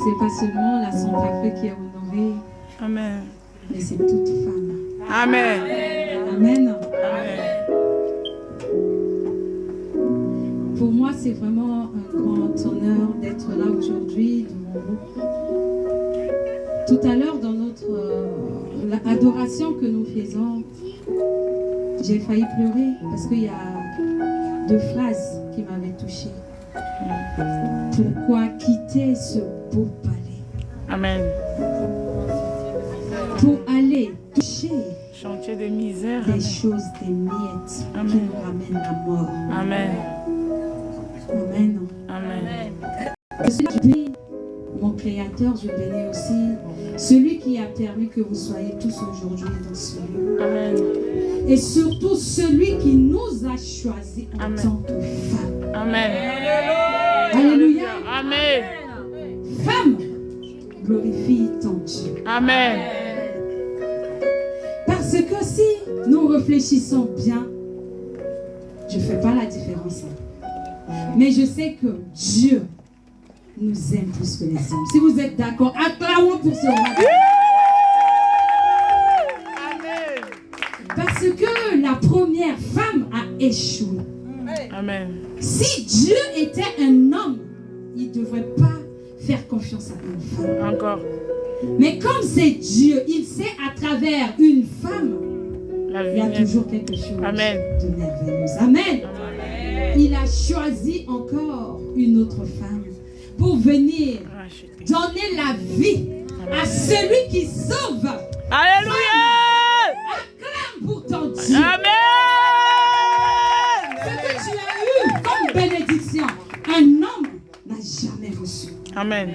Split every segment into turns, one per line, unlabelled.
c'est pas seulement la Centrafrique qui est honorée,
Amen.
mais c'est toute femme.
Amen.
Amen.
Amen.
Pour moi, c'est vraiment un grand honneur d'être là aujourd'hui devant vous. Tout à l'heure, dans notre adoration que nous faisons, j'ai failli pleurer parce qu'il y a 2 phrases qui m'avaient touchée. Pourquoi quitter ce beau palais?
Amen.
Pour aller toucher
Chantier de misère.
des choses, des miettes
Amen.
qui nous ramènent la mort.
Amen.
Amen.
Amen.
Je bénis mon Créateur, je bénis aussi celui qui a permis que vous soyez tous aujourd'hui dans ce lieu.
Amen.
Et surtout celui qui nous a choisis en
Amen.
tant que femmes.
Amen.
Alléluia.
Amen.
Femme, glorifie ton Dieu.
Amen.
Parce que si nous réfléchissons bien, je ne fais pas la différence. Mais je sais que Dieu nous aime plus que les hommes. Si vous êtes d'accord, acclamons pour ce roi.
Amen.
Parce que la première femme a échoué.
Amen.
Si Dieu était un homme, il ne devrait pas faire confiance à une femme.
Encore.
Mais comme c'est Dieu, il sait à travers une femme,
La
il y a
vie.
toujours quelque chose
Amen.
de merveilleux. Amen.
Amen.
Il a choisi encore une autre femme pour venir
Racheté.
donner la vie à celui qui sauve.
Alléluia.
Acclame pour ton Dieu.
Amen.
Ce que tu as eu comme bénédiction, un homme n'a jamais reçu.
Amen.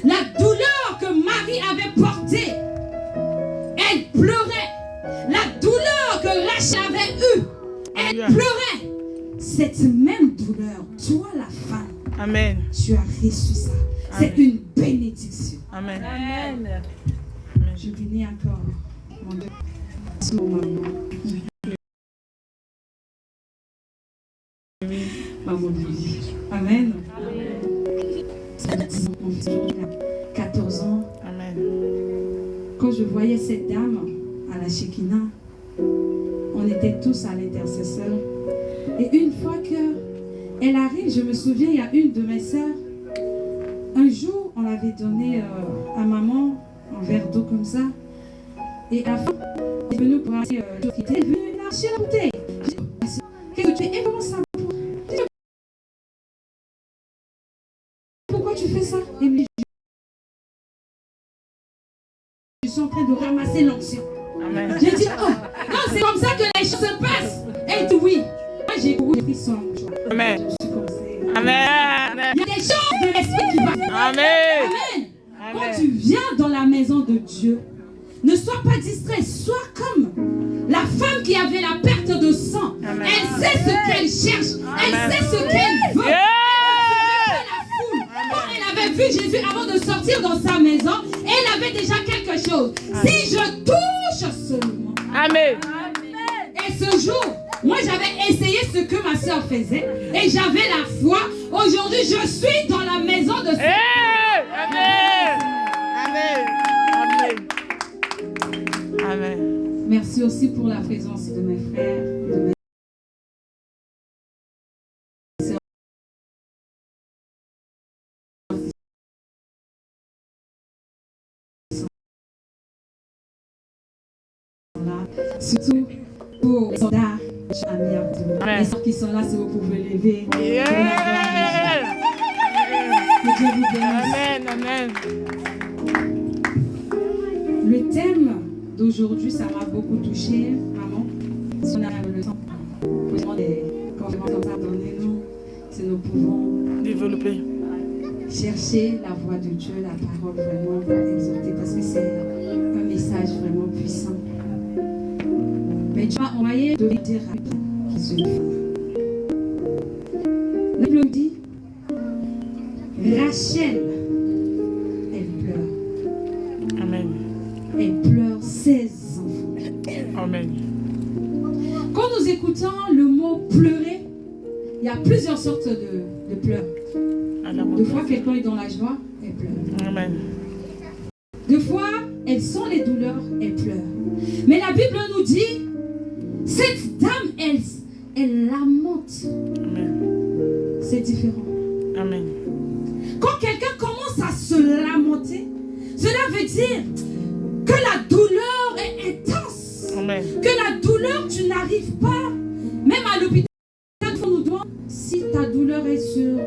La douleur que Marie avait portée, elle pleurait. La douleur que Rachel avait eue, elle
Alléluia.
pleurait. Cette même douleur, toi la femme,
Amen.
tu as reçu ça. C'est
Amen.
une bénédiction.
Amen.
Amen.
Je bénis encore mon Dieu. Mon maman. Maman Lily. Amen. Mon fils, il a 14 ans.
Amen.
Quand je voyais cette dame à la Shekinah, on était tous à l'intercesseur. Et une fois qu'elle arrive, je me souviens, il y a une de mes sœurs, un jour, on l'avait donné à maman un verre d'eau comme ça. Et à la fin, elle est venue pour aller elle est venue lâcher la bouteille. J'ai dit, qu'est-ce que tu fais? Et comment ça? Pourquoi tu fais ça? Et me dit, je suis en train de ramasser l'onction.
Amen.
J'ai dit, oh, non, c'est comme ça que les choses se passent. Elle dit oui. Moi, j'ai couru, j'ai pris son mouchoir.
Amen.
Je suis commencé.
Amen.
Il y a des choses de l'esprit qui vont.
Amen.
Amen. Quand
Amen.
tu viens dans la maison de Dieu, ne sois pas distrait. Sois comme la femme qui avait la perte de sang.
Amen.
Elle sait ce qu'elle cherche. Elle
Amen.
sait ce qu'elle veut.
Yeah.
Quand elle avait vu Jésus avant de sortir dans sa maison, elle avait déjà quelque chose. Si je touche seulement.
Amen.
Et ce jour, moi j'avais essayé ce que ma soeur faisait et j'avais la foi. Aujourd'hui, je suis dans la maison de
Hey. Amen. Amen. Amen. Amen.
Merci aussi pour la présence de mes frères, de mes sœurs. Surtout pour les soldats, amis à vous.
Amen.
Les sœurs qui sont là, si vous pouvez lever.
Yeah.
Que Dieu vous bénisse.
Amen. Amen.
Le thème d'aujourd'hui, ça m'a beaucoup touché, maman. Si on a le temps pour des conférences comme ça, donnez-nous, si nous pouvons
Développer.
chercher la voix de Dieu, la parole vraiment pour exhorter, parce que c'est un message vraiment puissant. Mais Dieu m'a envoyé de dire à qui se fait. La Bible dit, Rachel, elle pleure.
Amen.
Elle pleure 16 enfants.
Amen.
Quand nous écoutons le mot pleurer, il y a plusieurs sortes de pleurs.
À la
Des fois, quelqu'un est dans la joie, elle pleure.
Amen. Amen.
Des fois, elles sont les douleurs, elles pleurent. Mais la Bible nous dit, cette dame, elle lamente.
Amen.
C'est différent.
Amen.
Quand quelqu'un commence à se lamenter, cela veut dire que la douleur est intense.
Amen.
Que la douleur, tu n'arrives pas. Même à l'hôpital, on nous demande si ta douleur est sur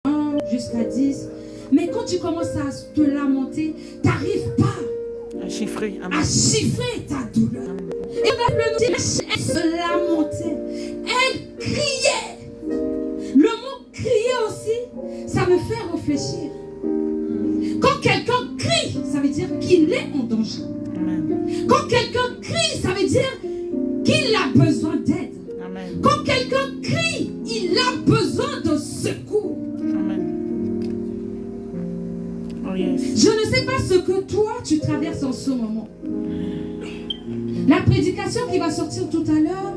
1 jusqu'à 10. Mais quand tu commences à te lamenter, tu n'arrives pas
À chiffrer. Amen.
à chiffrer ta douleur.
Amen.
Et la Bible nous dit, elle se lamentait. Elle criait. Le mot crier aussi, ça me fait réfléchir. Quand quelqu'un crie, ça veut dire qu'il est en danger.
Amen.
Quand quelqu'un crie, ça veut dire qu'il a besoin d'aide.
Amen.
Quand quelqu'un crie, il a besoin de secours.
Amen. Oh yes.
Je ne sais pas ce que toi, tu traverses en ce moment. La prédication qui va sortir tout à l'heure,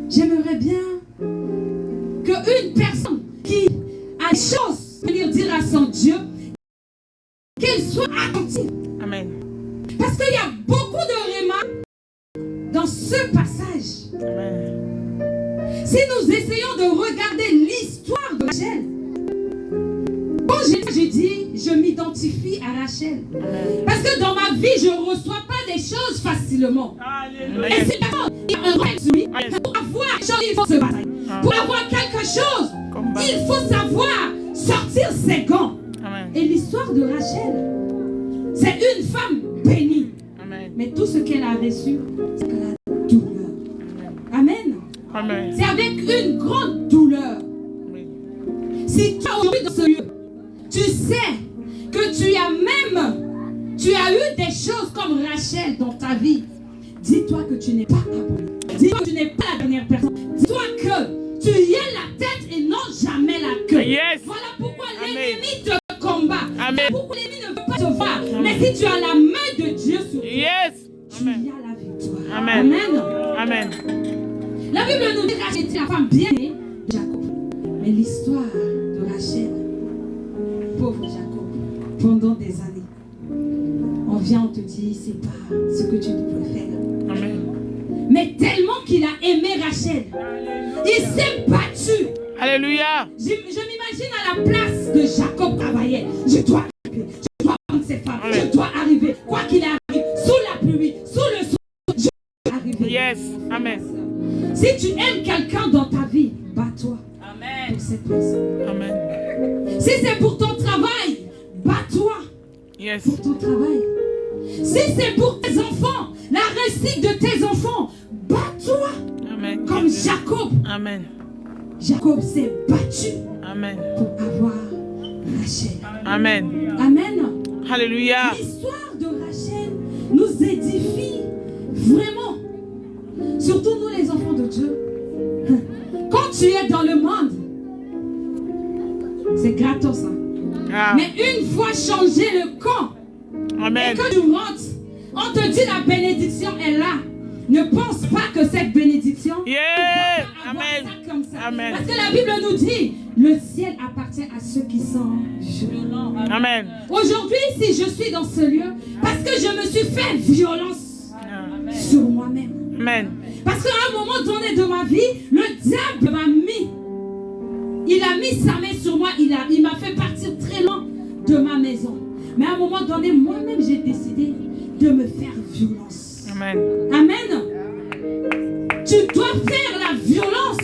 j'aimerais bien qu'une personne qui a des choses à venir dire à son Dieu, qu'elle soit attentive.
Amen.
Parce qu'il y a beaucoup de réma dans ce passage.
Amen.
Si nous essayons de regarder l'histoire de Rachel, quand j'ai dit, je m'identifie à Rachel.
Amen.
Parce que dans ma vie, je ne reçois pas des choses facilement.
Alléluia.
Et c'est d'accord, il y a un rôle sur lui. Pour avoir quelque chose, il faut se battre. Pour avoir quelque chose,
Combat.
il faut savoir sortir ses gants.
Amen.
Et l'histoire de Rachel, c'est une femme bénie.
Amen.
Mais tout ce qu'elle a reçu, c'est la douleur. Amen.
Amen.
C'est avec une grande douleur.
Oui.
Si tu es aujourd'hui dans ce lieu, tu sais que tu as eu des choses comme Rachel dans ta vie. Dis-toi que tu n'es pas abandonné. Dis-toi que tu n'es pas la dernière personne. Dis-toi que tu y es la tête et non jamais la queue.
Yes.
Voilà pourquoi
Amen.
l'ennemi te combat.
Amen.
Pourquoi l'ennemi ne veut pas te voir. Mais si tu as la main de Dieu sur toi,
Yes.
tu
Amen.
y as la victoire.
Amen.
Amen.
Amen.
La Bible nous dit que Rachel était la femme bien-aimée de Jacob. Mais l'histoire de Rachel, pauvre Jacob, pendant des années, on vient, on te dit, c'est pas ce que tu devrais faire.
Amen.
Mais tellement qu'il a aimé Rachel, il s'est battu.
Alléluia.
Je m'imagine à la place de Jacob travaillait. Je dois arriver, je dois prendre ses femmes,
Amen.
je dois arriver. Quoi qu'il arrive, sous la pluie, sous le soleil, je dois arriver.
Yes. Amen.
Si tu aimes quelqu'un dans ta vie, bats-toi pour cette personne.
Amen.
Si c'est pour ton travail, bats-toi
Yes.
pour ton travail. Si c'est pour tes enfants, la réussite de tes enfants, bats-toi
Amen.
comme Jacob.
Amen.
Jacob s'est battu
Amen.
pour avoir Rachel.
Amen.
Amen.
Alléluia.
L'histoire de Rachel nous édifie vraiment. Surtout nous les enfants de Dieu. Quand tu es dans le monde, c'est gratos ça.
Ah.
Mais une fois changé le camp, et
Amen.
que tu rentres, on te dit la bénédiction est là. Ne pense pas que cette bénédiction,
Yeah.
tu vas avoir
Amen.
ça comme ça.
Amen.
Parce que la Bible nous dit, le ciel appartient à ceux qui sont violents.
Amen.
Aujourd'hui, si je suis dans ce lieu, parce que je me suis fait violence
Ah.
sur moi-même.
Amen.
Parce qu'à un moment donné de ma vie, le diable m'a mis. Il a mis sa main sur moi. Il m'a fait partir très loin de ma maison. Mais à un moment donné, moi-même, j'ai décidé de me faire violence.
Amen.
Amen. Tu dois faire la violence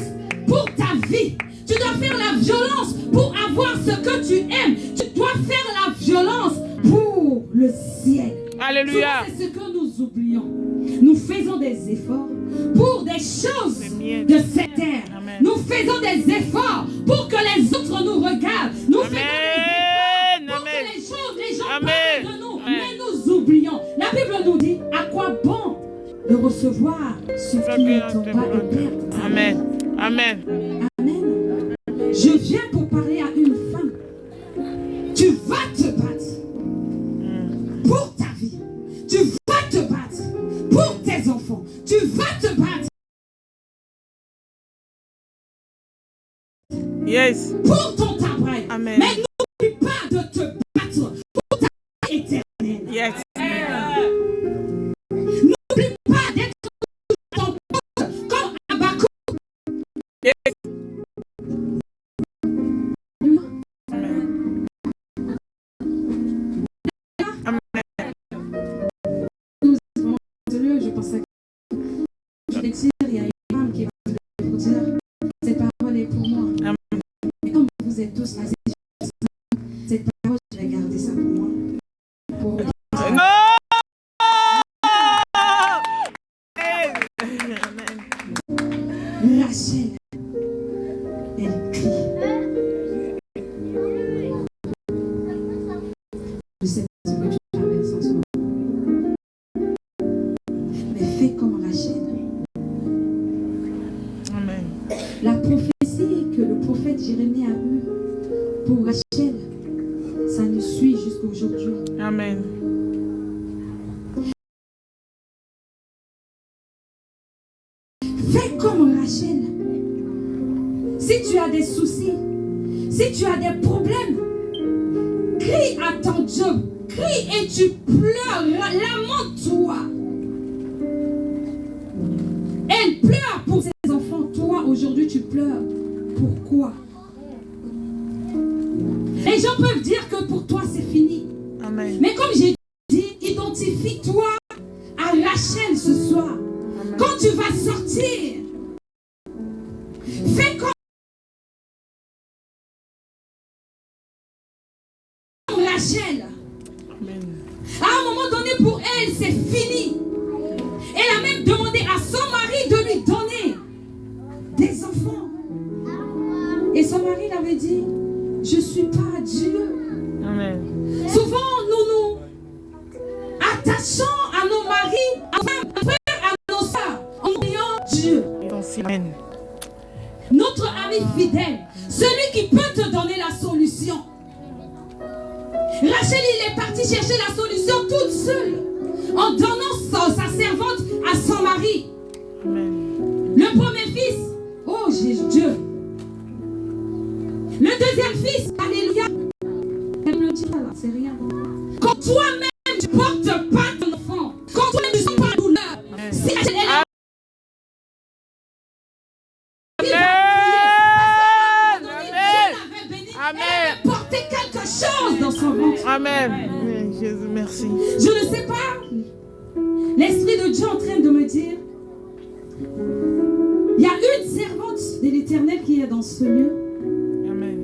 pour ta vie. Tu dois faire la violence pour avoir ce que tu aimes. Tu dois faire la violence pour le ciel.
Alléluia.
Souvent, c'est ce que nous oublions. Nous faisons des efforts pour des choses de cette terre.
Amen.
Nous faisons des efforts pour que les autres nous regardent. Nous faisons des efforts pour que les gens
Amen.
parlent de nous.
Amen.
Mais nous oublions. La Bible nous dit, à quoi bon de recevoir ce qui ne tombe pas et perdre.
Amen. Amen.
Amen. Je viens pour parler à une femme. Tu vas te battre pour ta vie. Tu vas te battre pour tes enfants. Tu vas te battre
Yes.
pour ton travail.
Amen.
Mais n'oublie pas de te battre ce que tu traverses en ce moment. Mais fais comme Rachel.
Amen.
La prophétie que le prophète Jérémie a eue pour Rachel, ça nous suit jusqu'à aujourd'hui.
Amen.
Fais comme Rachel. Si tu as des soucis, si tu as des problèmes, crie à ton Dieu, crie et tu pleures, lamente-toi. Elle pleure pour ses enfants, toi aujourd'hui tu pleures. Pourquoi? Les gens peuvent dire que pour toi c'est fini.
Amen.
Mais comme j'ai dit, identifie-toi à Rachel ce soir.
Amen.
Quand tu vas sortir, fais comme Rachel.
Amen.
À un moment donné, pour elle, c'est fini. Elle a même demandé à son mari de lui donner des enfants. Et son mari l'avait dit, je ne suis pas Dieu.
Amen.
Souvent, nous nous attachons à nos maris, à nos frères, à nos soeurs, en oubliant Dieu.
Amen.
Notre ami fidèle, celui qui peut te donner la solution. Rachel, il est parti chercher la solution toute seule, en donnant sa servante à son mari.
Amen.
Le premier fils, oh Jésus, Dieu. Le deuxième fils, alléluia. Elle me dit, là, c'est rien. Quand toi-même tu portes pas ton enfant, quand toi-même tu ne sens pas la douleur, si elle est là,
Amen.
porter quelque chose dans son ventre.
Amen. Amen. Jésus, merci.
Je ne sais pas. L'Esprit de Dieu est en train de me dire, il y a une servante de l'Éternel qui est dans ce lieu.
Amen.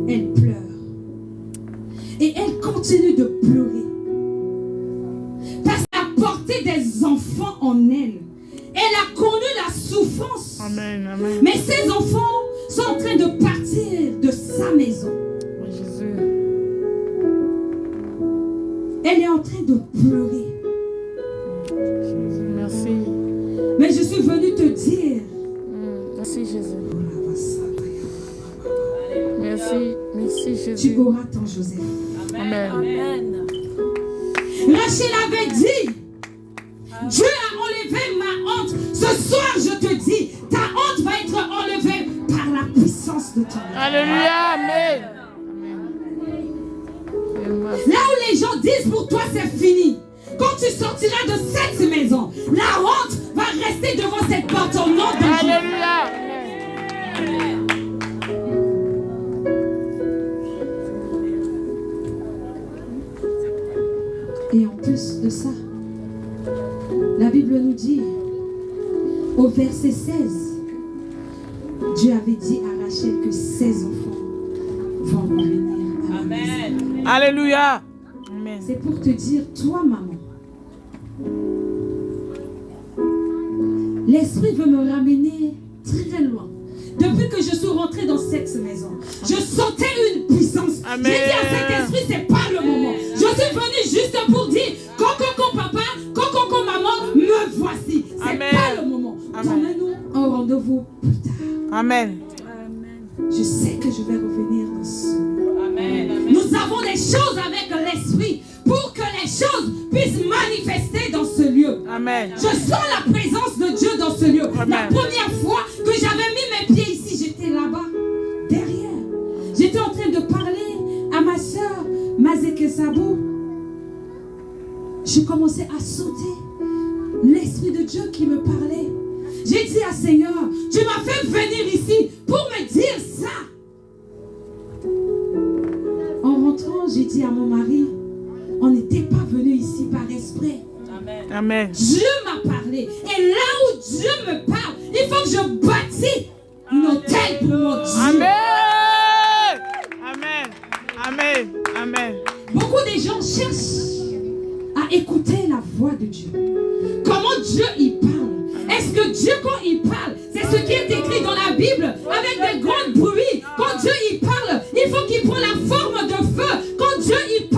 Elle pleure. Et elle continue de pleurer. Parce qu'elle a porté des enfants en elle. Elle a connu la souffrance.
Amen. Amen.
Mais ces enfants sont en train de partir de sa maison.
Oh, Jésus.
Elle est en train de pleurer.
Jésus, merci.
Mais je suis venue te dire.
Merci, Jésus. Merci. Merci, Jésus.
Tu auras ton Joseph.
Amen.
Amen.
Rachel avait dit, Dieu a enlevé ma honte. Ce soir, je te dis, ta honte va être enlevée par la puissance de ton âme.
Alléluia. Amen. Amen.
Là où les gens disent pour toi c'est fini, quand tu sortiras de cette maison, la honte va rester devant cette porte au nom de Jésus.
Alléluia.
Et en plus de ça, la Bible nous dit, au verset 16, Dieu avait dit à Rachel que ses enfants vont revenir à la maison.
Amen.
Alléluia. Amen.
C'est pour te dire, toi maman, l'Esprit veut me ramener très loin. Depuis que je suis rentrée dans cette maison, je sentais une puissance.
Amen.
J'ai dit à cet esprit, c'est pas le moment. Je suis venue juste pour dire, coco papa, coco maman, me voici. C'est
Amen.
pas le moment.
Amen.
Donnez-nous un rendez-vous plus tard.
Amen.
Je sais que je vais revenir dans ce.
Amen.
Nous avons des choses avec l'esprit pour que les choses puissent manifester dans ce lieu.
Amen.
Je sens la présence de Dieu dans ce lieu.
Amen.
La première fois que j'avais mis mes pieds ici, j'étais là-bas, derrière. J'étais en train de parler à ma soeur, Mazeke Sabou. Je commençais à sauter. L'Esprit de Dieu qui me parlait. J'ai dit à Seigneur, tu m'as fait venir ici pour me dire ça. En rentrant, j'ai dit à mon mari, on n'était pas venu ici par esprit.
Amen.
Dieu m'a parlé. Et là où Dieu me parle, il faut que je bâtisse une hôtel pour mon Dieu.
Amen. Amen. Amen. Amen.
Beaucoup de gens cherchent à écouter la voix de Dieu. Comment Dieu y parle? Est-ce que Dieu, quand il parle, c'est ce qui est écrit dans la Bible avec des grands bruits? Quand Dieu y parle, il faut qu'il prenne la forme de feu. Quand Dieu y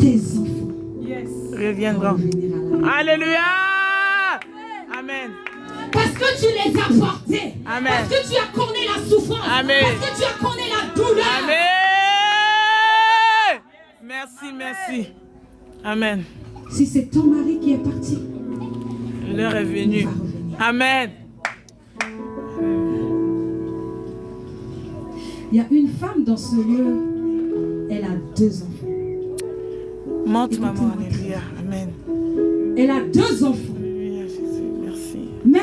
tes enfants
reviendront.
revenir à la vie.
Alléluia. Amen.
Parce que tu les as portés.
Amen.
Parce que tu as connu la souffrance.
Amen.
Parce que tu as connu la douleur.
Amen. Merci, merci. Amen.
Si c'est ton mari qui est parti,
L'heure est venue.
il va revenir.
Amen.
Il y a une femme dans ce lieu, elle a 2 enfants.
Monte, maman. Alléluia. Amen.
Elle a 2 enfants.
Alléluia, Jésus. Merci.
Mais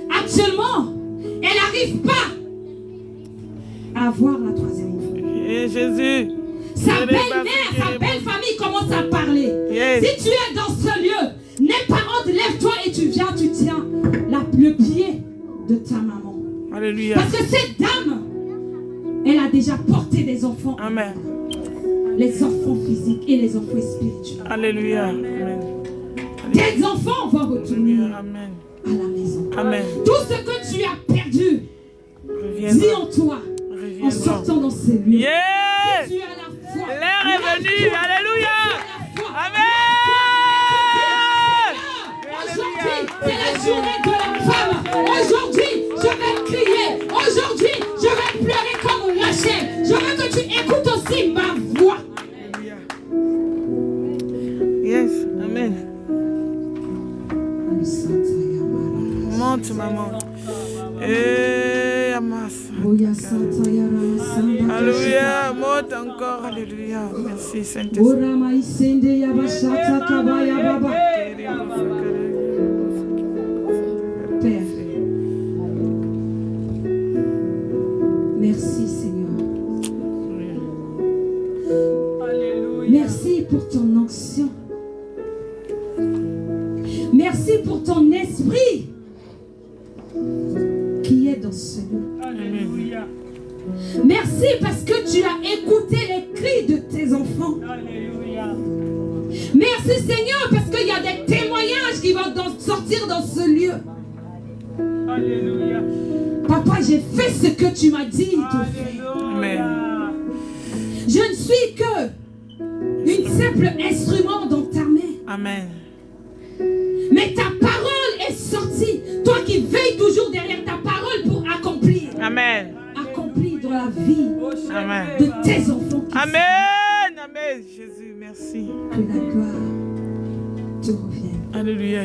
actuellement, elle n'arrive pas à avoir la 3e enfant.
Et Jésus.
Sa belle-mère, sa belle famille commence à parler.
Yes.
Si tu es dans ce lieu, les parents, lève-toi et tu viens, tu tiens le pied de ta maman.
Alléluia.
Parce que cette dame, elle a déjà porté des enfants.
Amen.
Les enfants physiques et les enfants spirituels.
Alléluia. Amen.
Tes enfants vont retourner
Amen.
à la maison.
Amen.
Tout ce que tu as perdu, dis en toi, en sortant dans ces lieux.
Yeah.
Tu as la foi.
L'heure est venue. Alléluia. Amen.
Aujourd'hui, c'est la journée de la femme. Aujourd'hui, je vais crier. Aujourd'hui, je vais pleurer comme Rachel. Je veux que tu écoutes aussi ma voix.
Yes. Amen. Monte, maman. Et Amas. Alléluia. Monte encore. Alléluia. Merci, Saint-Esprit.
Père, merci Seigneur. Merci pour ton onction. Merci pour ton esprit qui est dans ce lieu.
Alléluia.
Merci parce que tu as écouté les cris de tes enfants.
Alléluia.
Merci Seigneur parce qu'il y a des témoignages qui vont sortir dans ce lieu.
Alléluia.
Papa, j'ai fait ce que tu m'as dit de faire.
Amen.
Je ne suis que une simple instrument dans ta main.
Amen.
Mais ta parole est sortie. Toi qui veilles toujours derrière ta parole pour accomplir.
Amen.
Accomplir dans la vie
Amen.
de tes enfants.
Amen. Amen. Jésus, merci.
Que la gloire te revienne.
Alléluia.